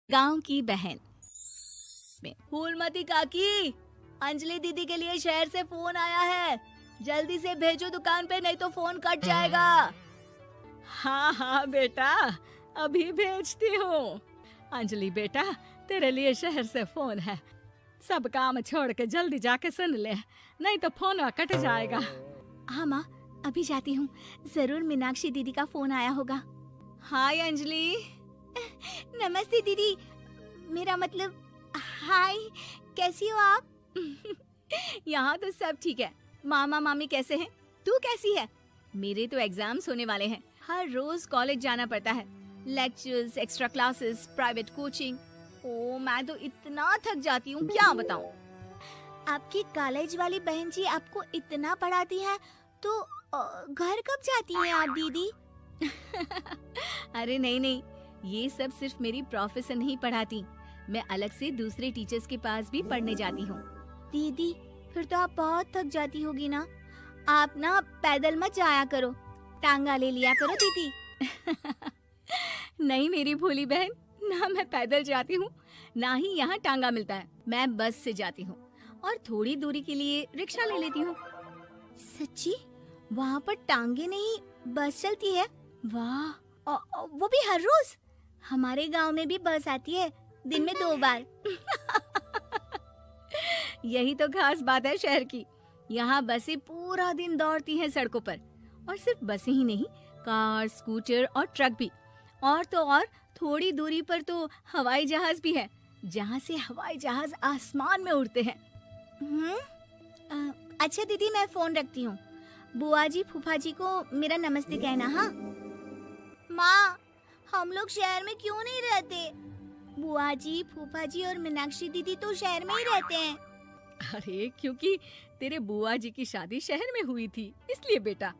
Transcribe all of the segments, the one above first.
गांव की बहन में फूलमती काकी, अंजलि दीदी के लिए शहर से फोन आया है। जल्दी से भेजो दुकान पे, नहीं तो फोन कट जाएगा। हाँ हाँ बेटा, अभी भेजती हूँ। अंजलि बेटा, तेरे लिए शहर से फोन है। सब काम छोड़ के जल्दी जाके सुन ले, नहीं तो फोन कट जाएगा। हाँ माँ, अभी जाती हूँ। जरूर मीनाक्षी दीदी का फोन आया होगा। हाय अंजलि। नमस्ते दीदी, मेरा मतलब हाय, कैसी हो आप? यहाँ तो सब ठीक है। मामा मामी कैसे हैं? तू कैसी है? मेरे तो एग्जाम्स होने वाले हैं। हर रोज कॉलेज जाना पड़ता है। Lectures, extra classes, private coaching. ओ, मैं तो इतना थक जाती हूँ, क्या बताऊँ। आपकी कॉलेज वाली बहन जी आपको इतना पढ़ाती है, तो घर कब जाती हैं आप दीदी? अरे नहीं नहीं, ये सब सिर्फ मेरी प्रोफेसर नहीं पढ़ाती, मैं अलग से दूसरे टीचर्स के पास भी पढ़ने जाती हूँ। दीदी, फिर तो आप बहुत थक जाती होगी ना। आप ना पैदल मत जाया करो, टांगा ले लिया करो दीदी। नहीं मेरी भोली बहन, ना मैं पैदल जाती हूँ, ना ही यहाँ टांगा मिलता है। मैं बस से जाती हूँ और थोड़ी दूरी के लिए रिक्शा ले लेती हूँ। सच्ची? वहाँ पर टांगे नहीं, बस चलती है? वाह, वो भी हर रोज? हमारे गांव में भी बस आती है, दिन में 2 बार। यही तो खास बात है शहर की। यहाँ बसें पूरा दिन दौड़ती हैं सड़कों पर। और सिर्फ बसें ही नहीं, कार, स्कूटर और ट्रक भी। और तो और थोड़ी दूरी पर तो हवाई जहाज भी है, जहाँ से हवाई जहाज आसमान में उड़ते हैं। अच्छा दीदी, मैं फोन रखती हूँ। बुआ जी, फूफा जी को मेरा नमस्ते कहना। हाँ माँ, हम लोग शहर में क्यों नहीं रहते? बुआ जी, फूफा जी और मीनाक्षी दीदी तो शहर में ही रहते हैं। अरे क्योंकि तेरे बुआ जी की शादी शहर में हुई थी, इसलिए बेटा।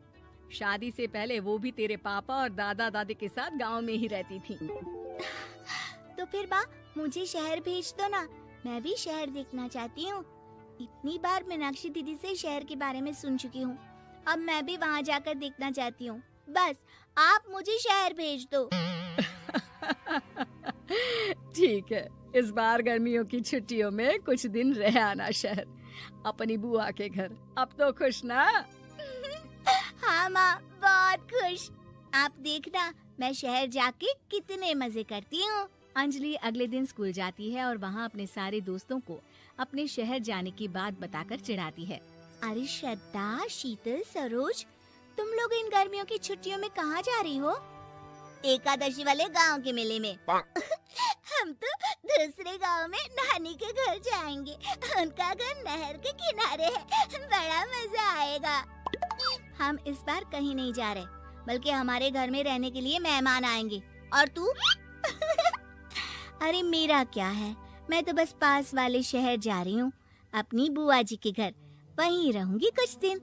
शादी से पहले वो भी तेरे पापा और दादा दादी के साथ गांव में ही रहती थी। तो फिर बा, मुझे शहर भेज दो ना, मैं भी शहर देखना चाहती हूँ। इतनी बार मीनाक्षी दीदी से शहर के बारे में सुन चुकी हूँ, अब मैं भी वहाँ जाकर देखना चाहती हूँ। बस आप मुझे शहर भेज दो। ठीक है, इस बार गर्मियों की छुट्टियों में कुछ दिन रह आना शहर, अपनी बुआ के घर। अब तो खुश ना? हाँ माँ, बहुत खुश। आप देखना, मैं शहर जाके कितने मजे करती हूँ। अंजलि अगले दिन स्कूल जाती है और वहाँ अपने सारे दोस्तों को अपने शहर जाने की बात बताकर चिढ़ाती है। अरे श्रद्धा, शीतल, सरोज, तुम लोग इन गर्मियों की छुट्टियों में कहाँ जा रही हो? एकादशी वाले गांव के मेले में। हम तो दूसरे गांव में नानी के घर जाएंगे, उनका घर नहर के किनारे है, बड़ा मजा आएगा। हम इस बार कहीं नहीं जा रहे, बल्कि हमारे घर में रहने के लिए मेहमान आएंगे। और तू? अरे मेरा क्या है, मैं तो बस पास वाले शहर जा रही हूँ, अपनी बुआ जी के घर। वहीं रहूंगी कुछ दिन।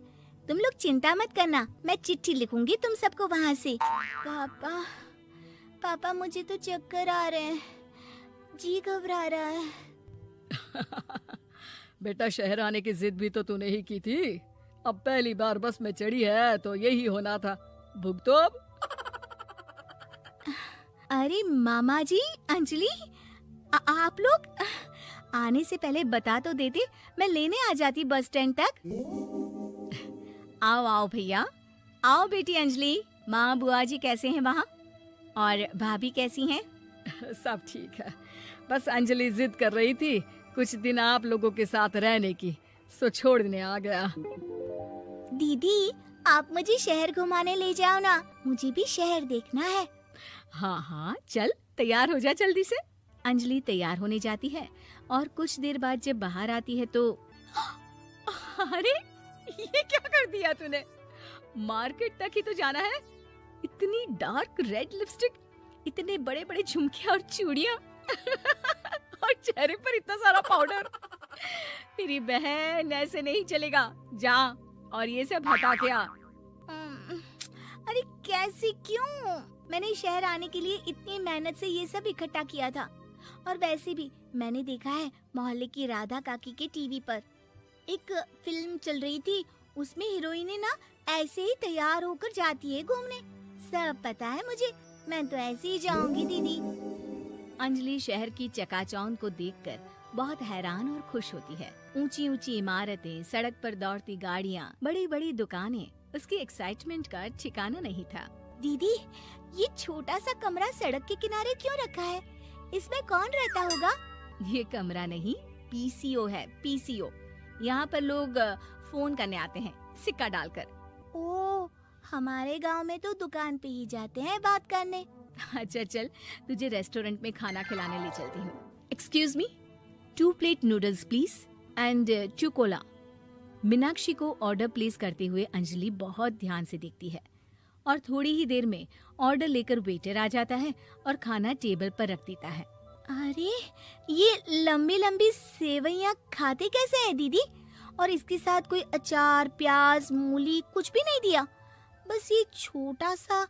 तुम लोग चिंता मत करना, मैं चिट्ठी लिखूंगी तुम सबको वहाँ से। पापा, मुझे तो चक्कर आ रहे हैं, जी घबरा रहा है। बेटा, शहर आने की जिद भी तो तूने ही की थी। अब पहली बार बस में चढ़ी है तो यही होना था, भुगतो अब। अरे मामा जी, अंजलि, आप लोग आने से पहले बता तो देते, मैं लेने आ जाती बस स्टैंड तक। आओ आओ भैया, आओ बेटी अंजलि। माँ बुआ जी कैसे हैं वहाँ? और भाभी कैसी हैं? सब ठीक है, बस अंजलि जिद कर रही थी कुछ दिन आप लोगों के साथ रहने की, सो छोड़ने आ गया। दीदी, आप मुझे शहर घुमाने ले जाओ ना, मुझे भी शहर देखना है। हाँ हाँ, चल तैयार हो जा जल्दी से। अंजलि तैयार होने जाती है और कुछ देर बाद जब बाहर आती है तो अरे ये क्या कर दिया तूने? मार्केट तक ही तो जाना है। इतनी डार्क रेड लिपस्टिक, इतने बड़े बड़े झुमके और चूड़ियां और चेहरे पर इतना सारा पाउडर। मेरी बहन, ऐसे नहीं चलेगा, जा और ये सब हटा के आ। अरे कैसे, क्यों? मैंने शहर आने के लिए इतनी मेहनत से ये सब इकट्ठा किया था। और वैसे भी मैंने देखा है मोहल्ले की राधा काकी के टीवी पर एक फिल्म चल रही थी, उसमें हीरोइनें ना ऐसे ही तैयार होकर जाती है घूमने। सब पता है मुझे, मैं तो ऐसे ही जाऊंगी दीदी। अंजलि शहर की चकाचौंध को देखकर बहुत हैरान और खुश होती है। ऊंची ऊंची इमारतें, सड़क पर दौड़ती गाड़ियाँ, बड़ी बड़ी दुकानें, उसकी एक्साइटमेंट का ठिकाना नहीं था। दीदी, ये छोटा सा कमरा सड़क के किनारे क्यों रखा है? इसमें कौन रहता होगा? ये कमरा नहीं, पीसीओ है, पीसीओ। यहाँ पर लोग फोन करने आते हैं, सिक्का डालकर। ओह, हमारे गांव में तो दुकान पे ही जाते हैं बात करने। अच्छा चल, तुझे रेस्टोरेंट में खाना खिलाने ले चलती हूँ। Excuse me, 2 plate noodles please and 2 Cola. Meenakshi को ऑर्डर प्लेस करते हुए अंजलि बहुत ध्यान से देखती है और थोड़ी ही देर में ऑर्डर लेकर वेटर आ जाता है और खाना टेबल पर रख देता है। अरे, ये लंबी लंबी सेवइयाँ खाते कैसे हैं दीदी? और इसके साथ कोई अचार, प्याज, मूली कुछ भी नहीं दिया, बस ये छोटा सा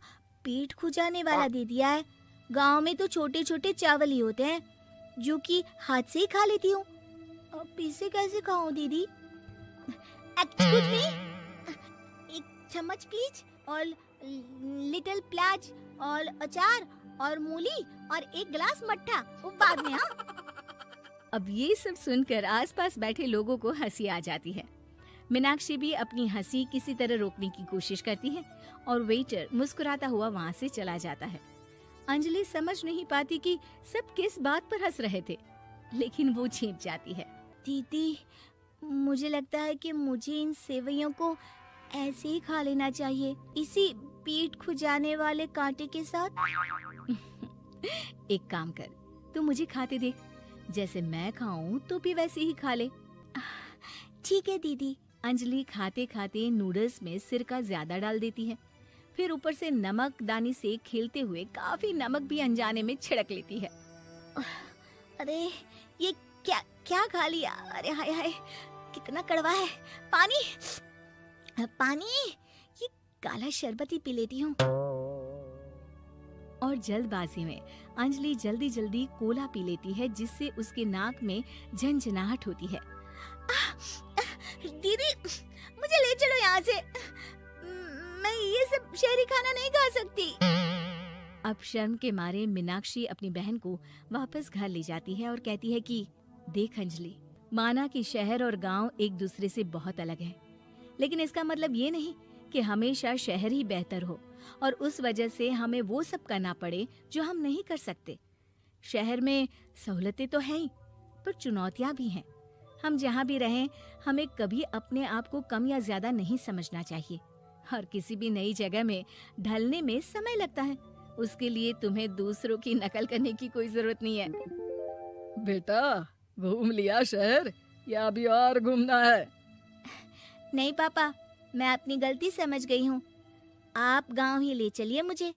पेट खुजाने वाला दे दिया है। गांव में तो छोटे छोटे चावल ही होते हैं जो कि हाथ से ही खा लेती हूँ। अब इसे कैसे खाऊं दीदी? एक्सक्यूज मी, एक चम्मच प्लीज, और लिटिल प्याज और अचार और मूली और एक गिलास मट्ठा, वो बाद में। हाँ, अब ये सब सुनकर आसपास बैठे लोगों को हंसी आ जाती है। मीनाक्षी भी अपनी हंसी किसी तरह रोकने की कोशिश करती है और वेटर मुस्कुराता हुआ वहाँ से चला जाता है। अंजलि समझ नहीं पाती कि सब किस बात पर हंस रहे थे, लेकिन वो छिप जाती है। दीदी, मुझे लगता है कि मुझे इन सेवइयों को ऐसे ही खा लेना चाहिए, इसी पेट खुजाने वाले कांटे के साथ। एक काम कर, तू मुझे खाते देख, जैसे मैं खाऊं तो भी वैसे ही खा ले। ठीक है दीदी। अंजलि खाते खाते नूडल्स में सिरका ज्यादा डाल देती है, फिर ऊपर से नमक दानी से खेलते हुए काफी नमक भी अनजाने में छिड़क लेती है। अरे, ये क्या क्या खा लिया? अरे हाय हाय, कितना कड़वा है। पानी पानी, ये काला शरबत ही पी लेती हूँ। और जल्दबाजी में अंजलि जल्दी जल्दी कोला पी लेती है, जिससे उसके नाक में झंझनाहट होती है। दीदी, मुझे ले चलो यहाँ से। मैं ये सब शहरी खाना नहीं खा सकती। अब शर्म के मारे मीनाक्षी अपनी बहन को वापस घर ले जाती है और कहती है कि देख अंजलि, माना कि शहर और गांव एक दूसरे से बहुत अलग है, लेकिन इसका मतलब ये नहीं कि हमेशा शहर ही बेहतर हो और उस वजह से हमें वो सब करना पड़े जो हम नहीं कर सकते। शहर में सहूलतें तो हैं ही, पर चुनौतियां भी हैं। हम जहाँ भी रहें, हमें कभी अपने आप को कम या ज्यादा नहीं समझना चाहिए। और किसी भी नई जगह में ढलने में समय लगता है, उसके लिए तुम्हें दूसरों की नकल करने की कोई जरूरत नहीं है। बेटा, घूम लिया शहर या अभी और घूमना है? नहीं पापा, मैं अपनी गलती समझ गई हूँ। आप गांव ही ले चलिए मुझे।